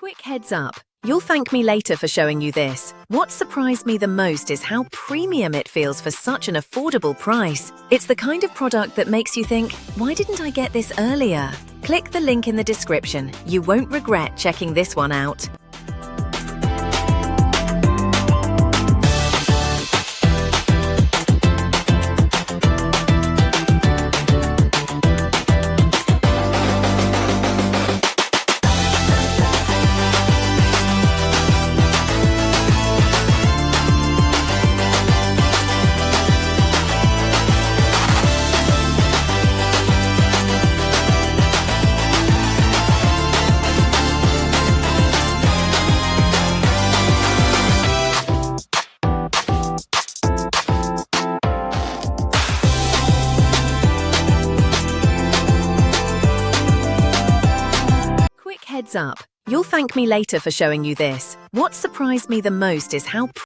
Quick heads up. You'll thank me later for showing you this. What surprised me the most is how premium it feels for such an affordable price. It's the kind of product that makes you think, why didn't I get this earlier? Click the link in the description. You won't regret checking this one out. Heads up. You'll thank me later for showing you this. What surprised me the most is how